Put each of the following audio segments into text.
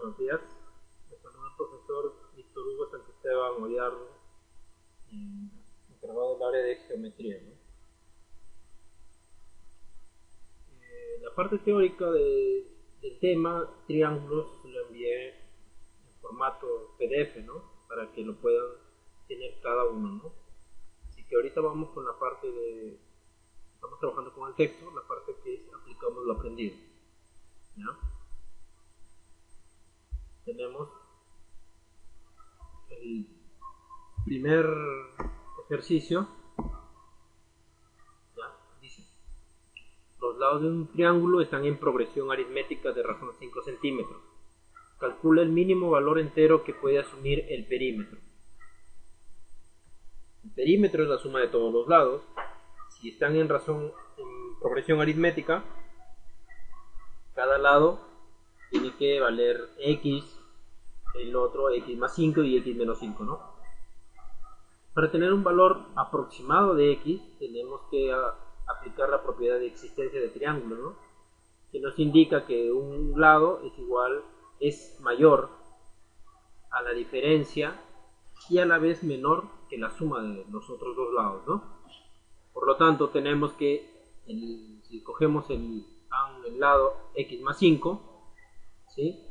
Buenos días, les saluda el profesor Víctor Hugo Santisteban Ollardo, encargado del área de geometría, ¿no? La parte teórica del tema triángulos lo envié en formato PDF, ¿no? Para que lo puedan tener cada uno, ¿no? Así que ahorita vamos con la parte estamos trabajando con el texto, la parte que es aplicamos lo aprendido, ¿ya? Tenemos el primer ejercicio, ¿ya? Dice: los lados de un triángulo están en progresión aritmética de razón 5 centímetros. Calcula el mínimo valor entero que puede asumir el perímetro. El perímetro es la suma de todos los lados. Si están en progresión aritmética, cada lado tiene que valer x, el otro x más 5 y x menos 5, ¿no? Para tener un valor aproximado de x, tenemos que aplicar la propiedad de existencia de triángulo, ¿no? Que nos indica que un lado es mayor a la diferencia y a la vez menor que la suma de los otros dos lados, ¿no? Por lo tanto, tenemos que, si cogemos el lado x más 5, ¿sí?,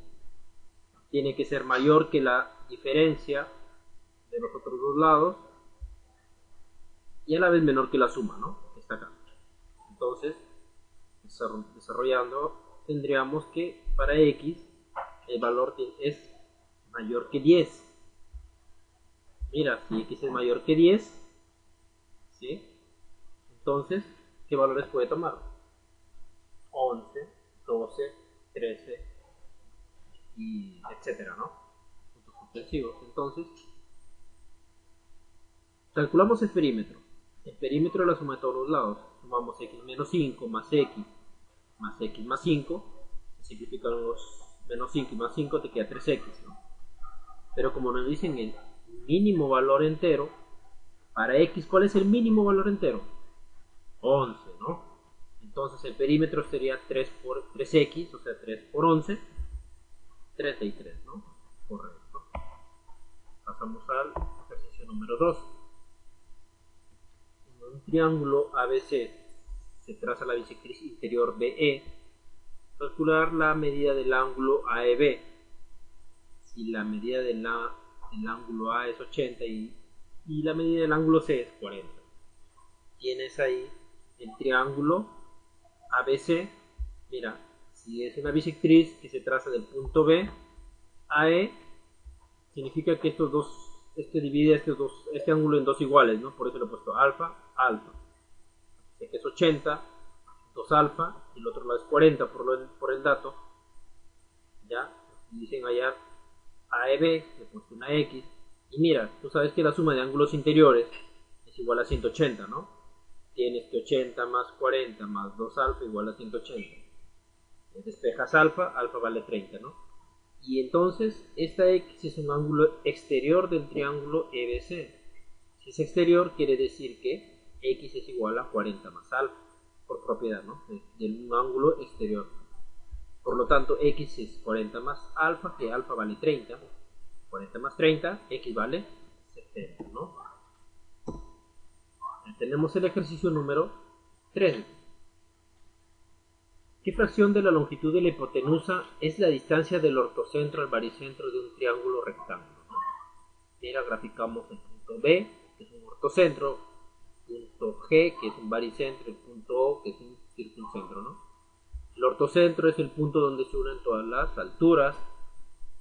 tiene que ser mayor que la diferencia de los otros dos lados y a la vez menor que la suma, ¿no?, que está acá. Entonces, desarrollando, tendríamos que para x el valor es mayor que 10. Mira, si x es mayor que 10, ¿sí?, entonces, ¿qué valores puede tomar? 11, 12, 13, y etcétera, ¿no? Puntos suspensivos. Entonces, calculamos el perímetro. El perímetro es la suma de todos los lados. Sumamos x menos 5 más x más 5. Se simplifican los menos 5 y más 5, te queda 3x, ¿no? Pero como nos dicen el mínimo valor entero, para x, ¿cuál es el mínimo valor entero? 11, ¿no? Entonces el perímetro sería 3 por 3x, o sea, 3 por 11, 33, ¿no? Correcto. Pasamos al ejercicio número 2. En un triángulo ABC se traza la bisectriz interior BE. Calcular la medida del ángulo AEB. Si la medida del ángulo A es 80 y la medida del ángulo C es 40. Tienes ahí el triángulo ABC. Mira, si es una bisectriz que se traza del punto B a E, significa que divide este ángulo en dos iguales, ¿no? Por eso le he puesto alfa, alfa. Sé que es 80, 2 alfa, y el otro lado es 40 por el dato. ¿Ya? Y dicen hallar AEB, le he puesto una X. Y mira, tú sabes que la suma de ángulos interiores es igual a 180, ¿no? Tienes que 80 más 40 más 2 alfa igual a 180. Despejas alfa, alfa vale 30, ¿no? Y entonces esta X es un ángulo exterior del triángulo EBC. Si es exterior, quiere decir que X es igual a 40 más alfa, por propiedad, ¿no?, de un ángulo exterior. Por lo tanto, X es 40 más alfa, que alfa vale 30. 40 más 30, X vale 70, ¿no? Tenemos el ejercicio número 3. ¿Qué fracción de la longitud de la hipotenusa es la distancia del ortocentro al baricentro de un triángulo rectángulo? Mira, graficamos el punto B, que es un ortocentro, punto G, que es un baricentro, el punto O, que es un circuncentro, ¿no? El ortocentro es el punto donde se unen todas las alturas,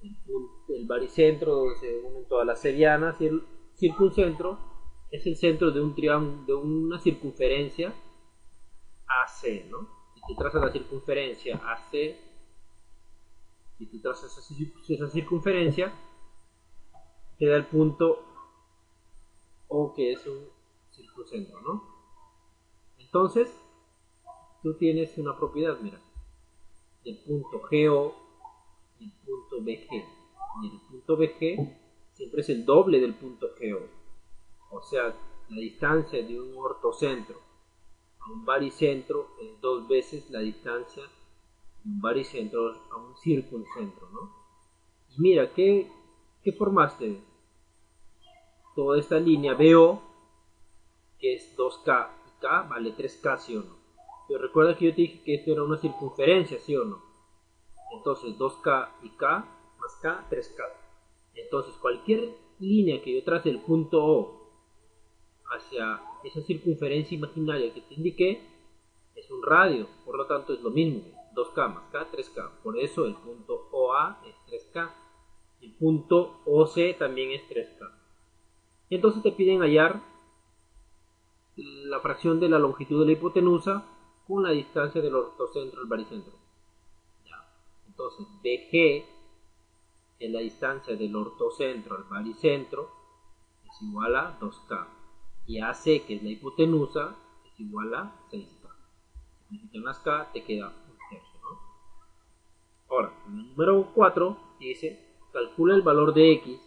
el baricentro donde se unen todas las serianas, y el circuncentro es el centro de un triángulo, de una circunferencia AC, ¿no? Si tú trazas la circunferencia AC, si tú trazas esa circunferencia, te da el punto O, que es un circuncentro, ¿no? Entonces, tú tienes una propiedad, mira, el punto GO y el punto BG. Y el punto BG siempre es el doble del punto GO. O sea, la distancia de un ortocentro a un baricentro es 2 veces la distancia de un baricentro a un circuncentro, ¿no? Y mira, ¿qué formaste? Toda esta línea BO, que es 2K, y K vale 3K, ¿sí o no? Pero recuerda que yo te dije que esto era una circunferencia, ¿sí o no? Entonces 2K y K más K, 3K. Entonces cualquier línea que yo trace del punto O hacia esa circunferencia imaginaria que te indiqué es un radio, por lo tanto es lo mismo, 2K más K, 3K. Por eso el punto OA es 3K. El punto OC también es 3K. Entonces te piden hallar la fracción de la longitud de la hipotenusa con la distancia del ortocentro al baricentro. Ya. Entonces BG, que es la distancia del ortocentro al baricentro, es igual a 2K. Y AC, que es la hipotenusa, es igual a 6K. Si multiplicas las K, te queda un tercio, ¿no? Ahora, el número 4 dice, calcula el valor de X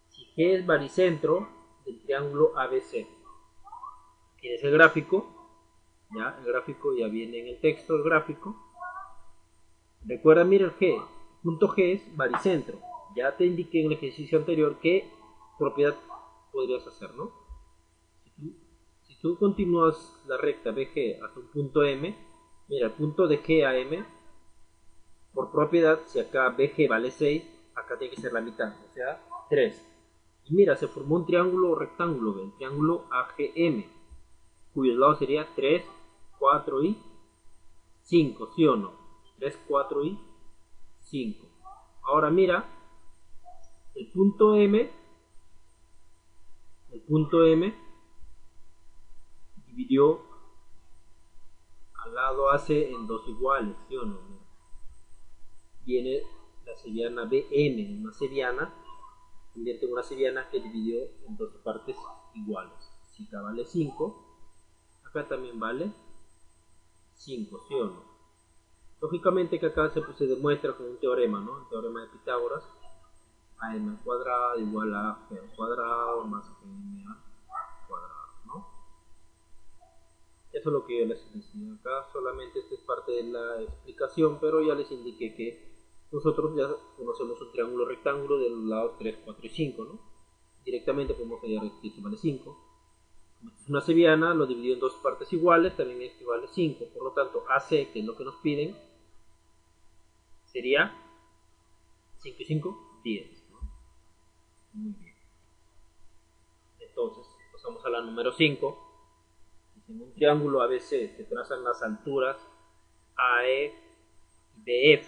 si G es baricentro del triángulo ABC. Tienes el gráfico, ya, el gráfico ya viene en el texto, el gráfico. Recuerda, mira el G, punto G es baricentro. Ya te indiqué en el ejercicio anterior qué propiedad podrías hacer, ¿no? Si tú continúas la recta BG hasta un punto M, mira, el punto de G a M, por propiedad, si acá BG vale 6, acá tiene que ser la mitad, o sea, 3. Y mira, se formó un triángulo rectángulo, el triángulo AGM, cuyos lados sería 3, 4 y 5, ¿sí o no? 3, 4 y 5. Ahora mira, el punto M dividió al lado AC en dos iguales, ¿sí o no? Viene la seriana BN en una seriana, convierte en una seriana que dividió en dos partes iguales. Si acá vale 5, acá también vale 5, ¿sí o no? Lógicamente que acá se demuestra con un teorema, ¿no? El teorema de Pitágoras. AM al cuadrado igual a G al cuadrado más GM al cuadrado, ¿no? Eso es lo que yo les enseño acá. Solamente esta es parte de la explicación, pero ya les indiqué que nosotros ya conocemos un triángulo rectángulo de los lados 3, 4 y 5, ¿no? Directamente podemos hallar que esto vale 5. Como esto es una seviana, lo dividió en dos partes iguales, también este vale 5. Por lo tanto, AC, que es lo que nos piden, sería 5 y 5, 10. ¿No? Muy bien. Entonces, pasamos a la número 5. En un triángulo ABC se trazan las alturas AE y BF,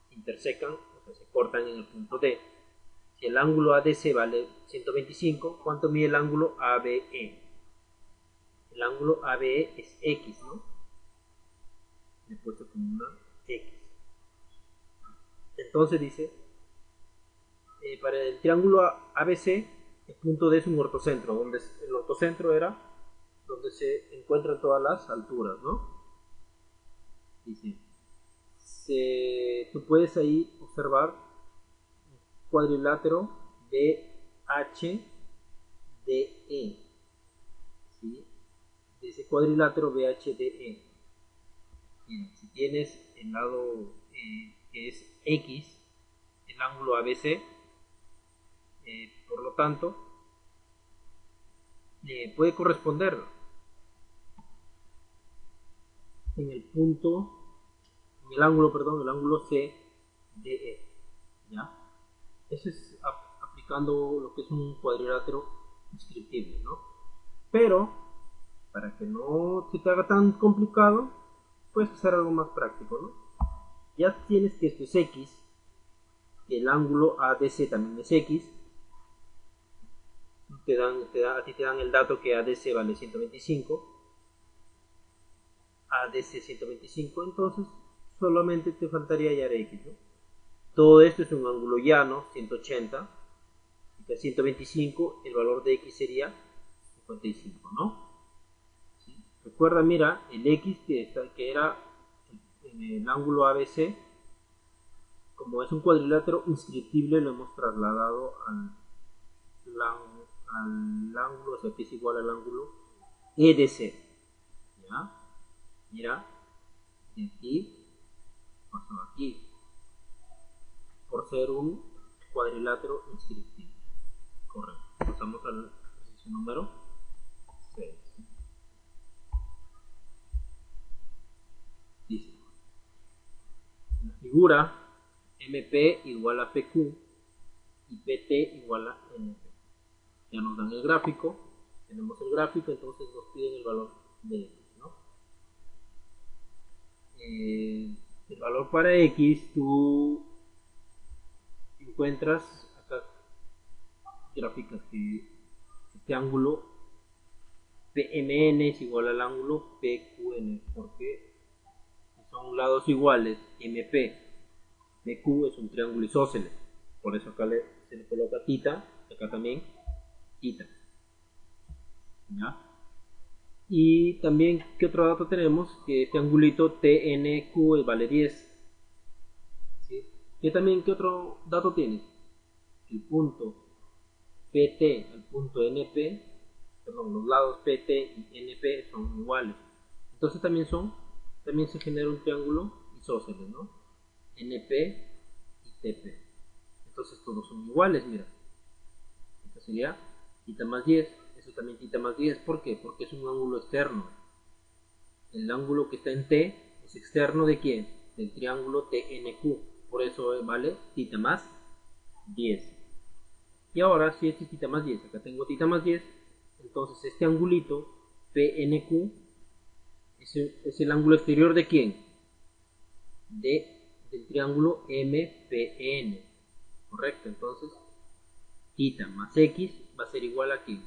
se intersecan, o sea, se cortan en el punto D. Si el ángulo ADC vale 125, ¿cuánto mide el ángulo ABE? El ángulo ABE es X, ¿no? Le he puesto como una X. Entonces dice, para el triángulo ABC, el punto D es un ortocentro, donde el ortocentro era donde se encuentran todas las alturas, ¿no? Dice, tú puedes ahí observar un cuadrilátero BHDE, ¿sí? De ese cuadrilátero BHDE. Mira, si tienes el lado que es X, el ángulo ABC, por lo tanto, puede corresponder en el punto, en el ángulo CDE, ¿ya? Eso es aplicando lo que es un cuadrilátero inscriptible, ¿no? Pero, para que no se te haga tan complicado, puedes hacer algo más práctico, ¿no? Ya tienes que esto es X, que el ángulo ADC también es X, a ti te dan el dato que ADC vale 125, ADC 125, entonces solamente te faltaría hallar X, ¿no? Todo esto es un ángulo llano, 180, y que 125, el valor de X sería 55, ¿no? ¿Sí? Recuerda, mira, el X que era en el ángulo ABC, como es un cuadrilátero inscriptible, lo hemos trasladado al ángulo, o sea, que es igual al ángulo EDC, ¿ya? Mira, de aquí pasó aquí, por ser un cuadrilátero inscriptivo. Correcto. Pasamos al ejercicio número 6. Dice, en la figura MP igual a PQ y PT igual a NP. Ya nos dan el gráfico, tenemos el gráfico, entonces nos piden el valor de X, ¿no? El valor para X, tú encuentras acá gráficas que este ángulo PMN es igual al ángulo PQN, porque son lados iguales. MP, PQ es un triángulo isósceles, por eso acá se le coloca tita, acá también tita. ¿Ya? Y también, ¿qué otro dato tenemos? Que este angulito TNQ vale 10. ¿Sí? Y también, ¿qué otro dato tienes? El punto PT al punto NP, perdón, los lados PT y NP son iguales. Entonces también se genera un triángulo isósceles, ¿no? NP y TP. Entonces todos son iguales, mira. Esto sería θ más 10. Eso también θ más 10. ¿Por qué? Porque es un ángulo externo. El ángulo que está en T es externo ¿de quién? Del triángulo TNQ. Por eso vale θ más 10. Y ahora, si este es θ más 10, acá tengo θ más 10, entonces este angulito PNQ es el ángulo exterior ¿de quién? Del triángulo MPN. Correcto, entonces θ más X va a ser igual a ¿qué?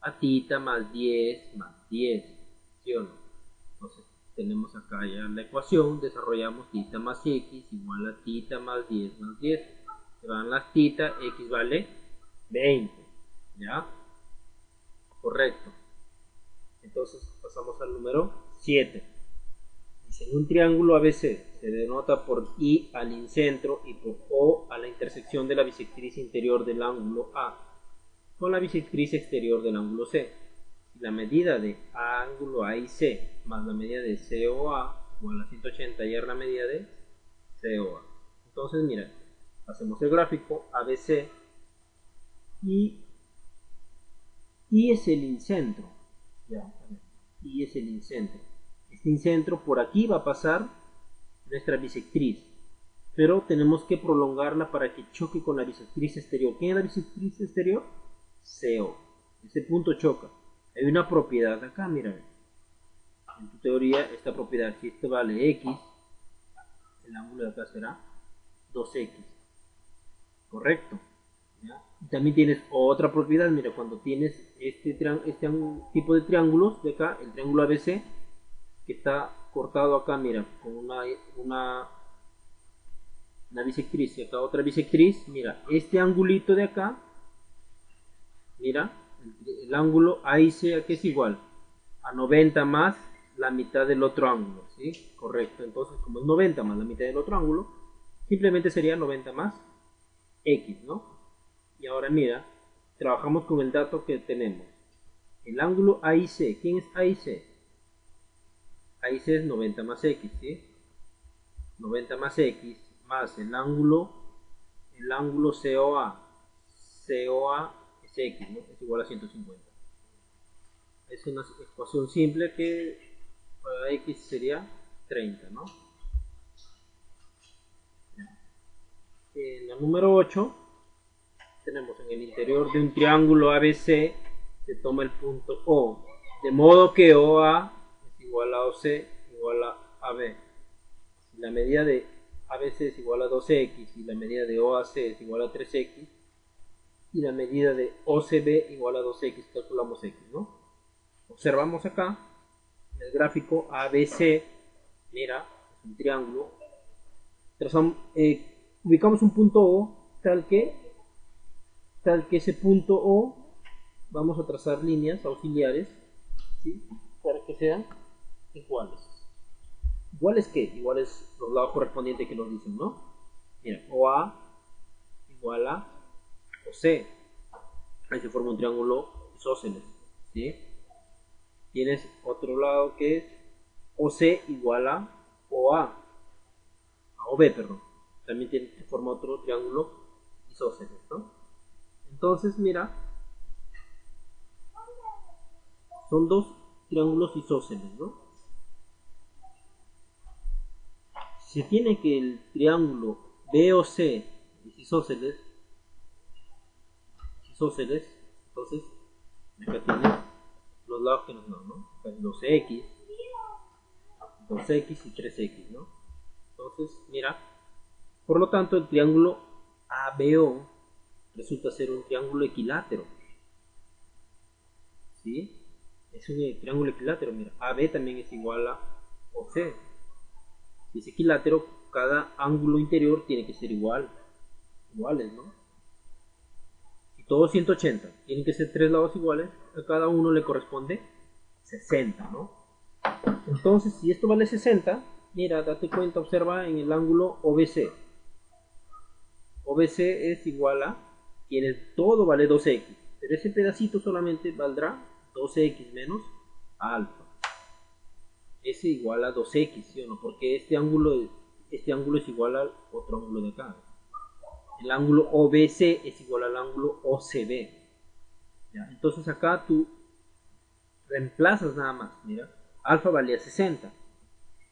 A θ más 10 más 10, ¿sí o no? Entonces tenemos acá ya la ecuación, desarrollamos θ más X igual a θ más 10 más 10. Se van las θ, X vale 20, ¿ya? Correcto. Entonces pasamos al número 7. Dice, en un triángulo ABC se denota por I al incentro y por O a la intersección de la bisectriz interior del ángulo A con la bisectriz exterior del ángulo C. La medida de ángulo A y C más la medida de COA igual a 180 y es la medida de COA. Entonces, mira, hacemos el gráfico ABC y es el incentro. Ya, y es el incentro. Este incentro por aquí va a pasar nuestra bisectriz, pero tenemos que prolongarla para que choque con la bisectriz exterior. ¿Quién es la bisectriz exterior? CO. Ese punto choca. Hay una propiedad acá, mira. En tu teoría, esta propiedad, si esto vale X, el ángulo de acá será 2X. Correcto. ¿Ya? Y también tienes otra propiedad, mira, cuando tienes este tipo de triángulos de acá, el triángulo ABC, que está cortado acá, mira, con una bisectriz y acá otra bisectriz, mira, este angulito de acá, mira, el ángulo A y C aquí es igual a 90 más la mitad del otro ángulo, ¿sí? Correcto, entonces como es 90 más la mitad del otro ángulo, simplemente sería 90 más X, ¿no? Y ahora mira, trabajamos con el dato que tenemos. El ángulo A y C, ¿quién es A y C? A y C es 90 más X, ¿sí? 90 más X más el ángulo COA. COA es X, ¿no? Es igual a 150. Es una ecuación simple que para X sería 30, ¿no? En la número 8 tenemos en el interior de un triángulo ABC se toma el punto O, de modo que OA es igual a OC igual a AB. Si la medida de ABC es igual a 2X y la medida de OAC es igual a 3X y la medida de OCB igual a 2X, calculamos X, ¿no? Observamos acá en el gráfico ABC, mira, es un triángulo, ubicamos un punto O tal que ese punto O vamos a trazar líneas auxiliares, ¿sí? Para que sean iguales. ¿Iguales qué? Iguales los lados correspondientes que nos dicen, ¿no? Mira, OA igual a OC. Ahí se forma un triángulo isósceles, ¿sí? Tienes otro lado que es OC igual a OA, a OB, perdón. También se forma otro triángulo isósceles, ¿no? Entonces, mira, son dos triángulos isósceles, ¿no? Se tiene que el triángulo BOC es isósceles, entonces acá tiene los lados que nos dan, ¿no? Acá es 2x y 3x, ¿no? Entonces, mira, por lo tanto el triángulo ABO resulta ser un triángulo equilátero, ¿sí? Es un triángulo equilátero, mira, AB también es igual a OC. Si es equilátero, cada ángulo interior tiene que ser iguales, ¿no? Si todos 180 tienen que ser tres lados iguales, a cada uno le corresponde 60, ¿no? Entonces, si esto vale 60, mira, date cuenta, observa en el ángulo OBC. OBC es igual a, todo vale 2x, pero ese pedacito solamente valdrá 12x menos alfa. S igual a 2x, ¿sí o no? Porque este ángulo es igual al otro ángulo de acá. El ángulo OBC es igual al ángulo OCB. ¿Ya? Entonces acá tú reemplazas nada más. Mira, alfa valía 60.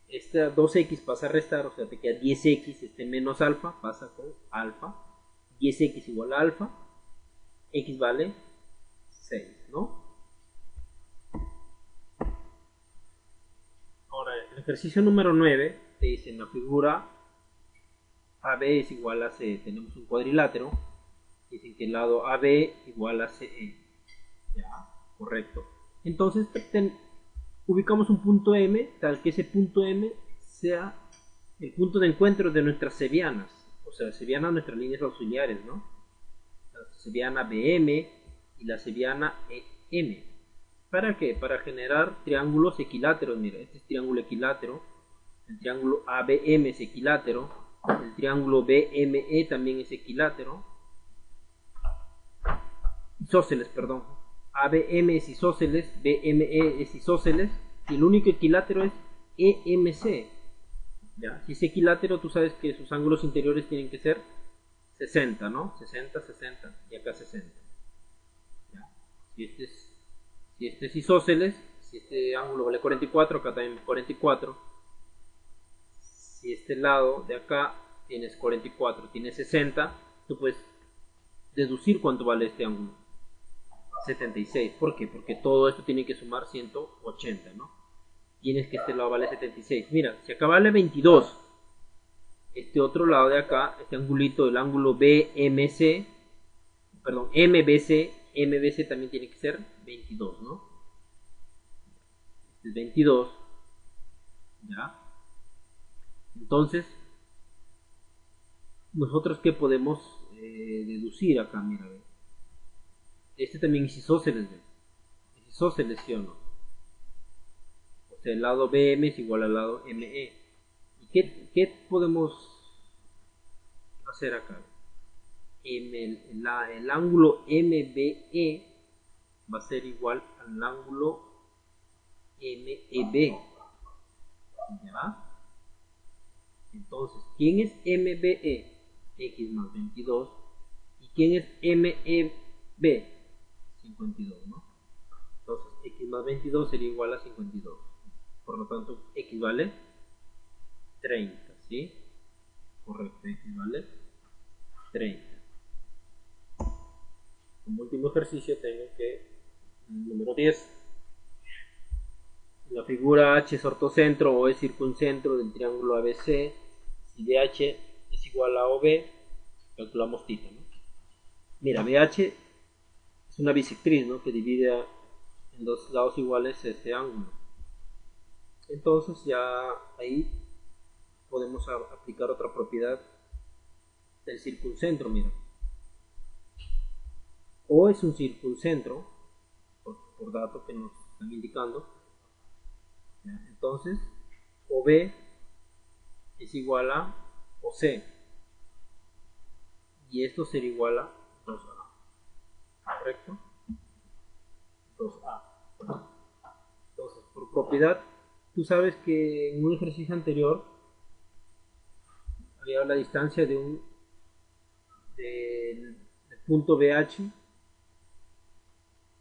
Esta 2x pasa a restar, o sea, te queda 10x, este menos alfa pasa con alfa. 10x igual a alfa. X vale 6, ¿no? Ahora, el ejercicio número 9 te dice en la figura AB es igual a C. Tenemos un cuadrilátero. Dicen que el lado AB igual a CE. Ya, correcto. Entonces ubicamos un punto M, tal que ese punto M sea el punto de encuentro de nuestras sevianas. O sea, sevianas, nuestras líneas auxiliares, ¿no? La seviana BM y la seviana EM. ¿Para qué? Para generar triángulos equiláteros. Mira, este es triángulo equilátero. El triángulo ABM es equilátero. El triángulo BME también es equilátero. Isósceles, perdón. ABM es isósceles, BME es isósceles. Y el único equilátero es EMC. ¿Ya? Si es equilátero, tú sabes que sus ángulos interiores tienen que ser 60, ¿no? 60, 60 y acá 60. ¿Ya? Si este es isósceles, si este ángulo vale 44, acá también 44. Si este lado de acá tienes 44, tienes 60, tú puedes deducir cuánto vale este ángulo. 76. ¿Por qué? Porque todo esto tiene que sumar 180, ¿no? Tienes que este lado vale 76. Mira, si acá vale 22, este otro lado de acá, este angulito del ángulo BMC, perdón, MBC también tiene que ser 22, ¿no? Este es 22, ¿ya? Entonces, nosotros qué podemos deducir acá, mira, ¿ve? Este también es isósceles, ¿ve? Es isósceles, ¿sí o no? O sea, el lado BM es igual al lado ME. ¿Y qué podemos hacer acá? El ángulo MBE va a ser igual al ángulo MEB. ¿Ya? Entonces, ¿quién es MBE? X más 22. ¿Y quién es MEB? 52, ¿no? Entonces, X más 22 sería igual a 52. Por lo tanto, X vale 30, ¿sí? Correcto, X vale 30. Como último ejercicio tengo que, número 10, la figura H es ortocentro o es circuncentro del triángulo ABC. Si DH es igual a OB, calculamos θ, ¿no? Mira, BH es una bisectriz, ¿no? Que divide en dos lados iguales este ángulo. Entonces ya ahí podemos aplicar otra propiedad del circuncentro, mira. O es un circuncentro, por dato que nos están indicando. Entonces, OB es igual a OC. Y esto sería igual a 2A. ¿Correcto? 2A. Entonces, por propiedad, tú sabes que en un ejercicio anterior había la distancia de el punto BH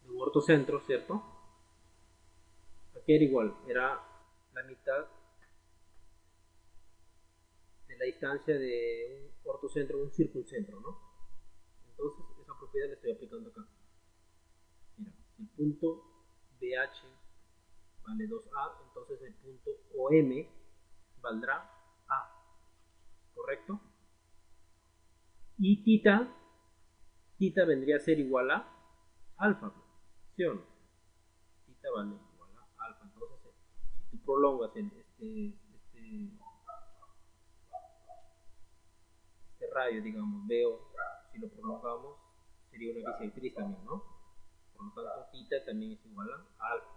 de un ortocentro, ¿cierto? Aquí era igual, era la mitad de la distancia de un ortocentro a un circuncentro, ¿no? Entonces esa propiedad la estoy aplicando acá. Mira, si el punto BH vale 2A, entonces el punto OM valdrá A, ¿correcto? Y tita vendría a ser igual a alfa, ¿sí o no? Tita vale igual a alfa, entonces si tú prolongas este radio, digamos, veo, si lo prolongamos, sería una bisectriz también, ¿no? Por lo tanto, tita también es igual a alfa.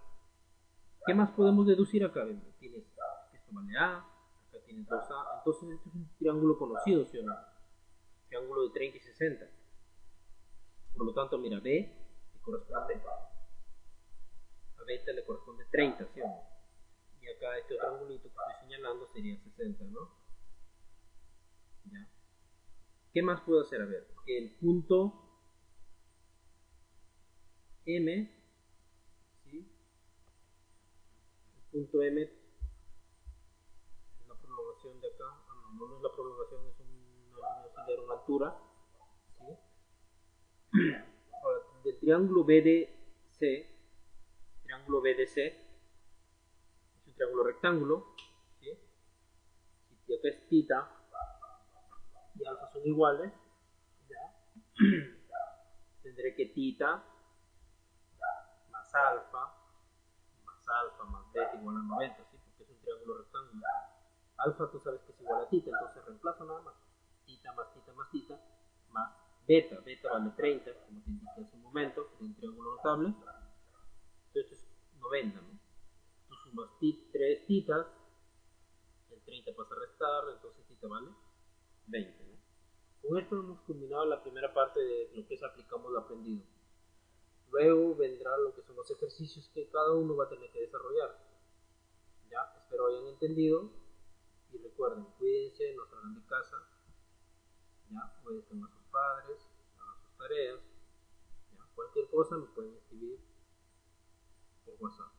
¿Qué más podemos deducir acá? Tienes que esto vale A, acá tienes 2A, entonces esto es un triángulo conocido, ¿sí o no? Triángulo de 30 y 60. Por lo tanto, mira, B le corresponde a beta le corresponde 30, ¿sí o no? Y acá este otro angulito que estoy señalando sería 60, ¿no? Ya. ¿Qué más puedo hacer? A ver, que el punto M, ¿sí? El punto M es la prolongación de acá. Ah, no, no es la prolongación, es una línea auxiliar, una altura, ¿sí? Ahora, del triángulo BDC, triángulo BDC es un triángulo rectángulo, ¿sí? Si acá es tita y alfa son iguales, ¿ya? Tendré que tita más alfa más beta igual a 90, ¿sí? Porque es un triángulo rectangular. Alfa tú sabes que es igual a tita, entonces reemplazo nada más. Tita más tita más tita más beta. Beta vale 30, como te indiqué hace un momento, de un triángulo notable. Entonces es 90, ¿no? Tú sumas 3 titas, el 30 pasa a restar, entonces tita vale 20, ¿no? Con esto hemos culminado la primera parte de lo que es aplicamos lo aprendido. Luego vendrá lo que son los ejercicios que cada uno va a tener que desarrollar. Ya, espero hayan entendido y recuerden, cuídense, no salgan de casa, ya, obedezcan a sus padres, hagan sus tareas, ya, cualquier cosa me pueden escribir por WhatsApp.